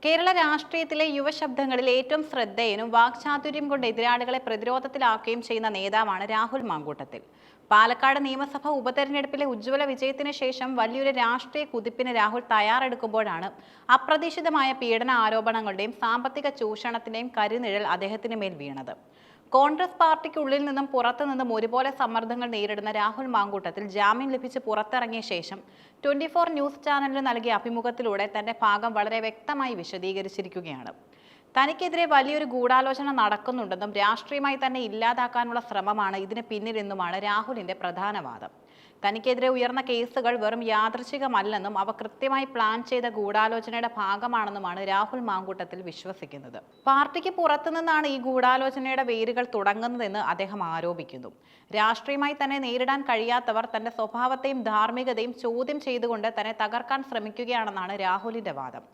കേരള രാഷ്ട്രീയത്തിലെ യുവശബ്ദങ്ങളിൽ ഏറ്റവും ശ്രദ്ധേയനും വാക്ചാതുര്യം കൊണ്ട് എതിരാളികളെ പ്രതിരോധത്തിലാക്കുകയും ചെയ്യുന്ന നേതാവാണ് രാഹുൽ മാങ്കൂട്ടത്തിൽ. പാലക്കാട് നിയമസഭാ ഉപതെരഞ്ഞെടുപ്പിലെ ഉജ്ജ്വല വിജയത്തിന് ശേഷം വലിയൊരു രാഷ്ട്രീയ കുതിപ്പിന് രാഹുൽ തയ്യാറെടുക്കുമ്പോഴാണ് അപ്രതീക്ഷിതമായ പീഡന ആരോപണങ്ങളുടെയും സാമ്പത്തിക ചൂഷണത്തിന്റെയും കരിനിഴൽ അദ്ദേഹത്തിന് മേൽ വീണത്. കോൺഗ്രസ് പാർട്ടിക്കുള്ളിൽ നിന്നും പുറത്തുനിന്നും ഒരുപോലെ സമ്മർദ്ദങ്ങൾ നേരിടുന്ന രാഹുൽ മാങ്കൂട്ടത്തിൽ ജാമ്യം ലഭിച്ച് പുറത്തിറങ്ങിയ ശേഷം 24 ന്യൂസ് ചാനലിന് നൽകിയ അഭിമുഖത്തിലൂടെ തന്റെ ഭാഗം വളരെ വ്യക്തമായി വിശദീകരിച്ചിരിക്കുകയാണ്. തനിക്കെതിരെ വലിയൊരു ഗൂഢാലോചന നടക്കുന്നുണ്ടെന്നും രാഷ്ട്രീയമായി തന്നെ ഇല്ലാതാക്കാനുള്ള ശ്രമമാണ് ഇതിന് പിന്നിലെന്നുമാണ് രാഹുലിന്റെ പ്രധാന വാദം. തനിക്കെതിരെ ഉയർന്ന കേസുകൾ വെറും യാദൃച്ഛികമല്ലെന്നും അവ കൃത്യമായി പ്ലാൻ ചെയ്ത ഗൂഢാലോചനയുടെ ഭാഗമാണെന്നുമാണ് രാഹുൽ മാങ്കൂട്ടത്തിൽ വിശ്വസിക്കുന്നത്. പാർട്ടിക്ക് പുറത്തുനിന്നാണ് ഈ ഗൂഢാലോചനയുടെ വേരുകൾ തുടങ്ങുന്നതെന്ന് അദ്ദേഹം ആരോപിക്കുന്നു. രാഷ്ട്രീയമായി തന്നെ നേരിടാൻ കഴിയാത്തവർ തന്റെ സ്വഭാവത്തെയും ധാർമ്മികതയും ചോദ്യം ചെയ്തുകൊണ്ട് തന്നെ തകർക്കാൻ ശ്രമിക്കുകയാണെന്നാണ് രാഹുലിന്റെ വാദം.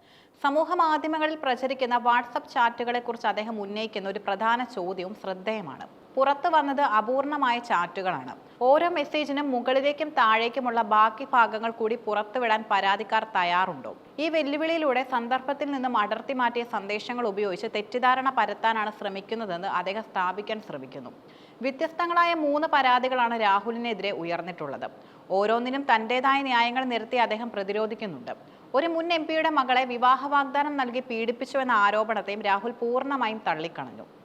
സമൂഹ മാധ്യമങ്ങളിൽ പ്രചരിക്കുന്ന വാട്സപ്പ് ചാറ്റുകളെ കുറിച്ച് അദ്ദേഹം ഉന്നയിക്കുന്ന ഒരു പ്രധാന ചോദ്യവും ശ്രദ്ധേയമാണ്. പുറത്തു വന്നത് അപൂർണമായ ചാറ്റുകളാണ്. ഓരോ മെസ്സേജിനും മുകളിലേക്കും താഴേക്കുമുള്ള ബാക്കി ഭാഗങ്ങൾ കൂടി പുറത്തുവിടാൻ പരാതിക്കാർ തയ്യാറുണ്ടോ? ഈ വെല്ലുവിളിയിലൂടെ സന്ദർഭത്തിൽ നിന്നും അടർത്തി മാറ്റിയ സന്ദേശങ്ങൾ ഉപയോഗിച്ച് തെറ്റിദ്ധാരണ പരത്താനാണ് ശ്രമിക്കുന്നതെന്ന് അദ്ദേഹം സ്ഥാപിക്കാൻ ശ്രമിക്കുന്നു. വ്യത്യസ്തങ്ങളായ 3 പരാതികളാണ് രാഹുലിനെതിരെ ഉയർന്നിട്ടുള്ളത്. ഓരോന്നിനും തന്റേതായ ന്യായങ്ങൾ നിരത്തി അദ്ദേഹം പ്രതിരോധിക്കുന്നുണ്ട്. ഒരു മുൻ എംപിയുടെ മകളെ വിവാഹ വാഗ്ദാനം നൽകി പീഡിപ്പിച്ചുവെന്ന ആരോപണത്തെയും രാഹുൽ പൂർണ്ണമായും തള്ളിക്കളഞ്ഞു.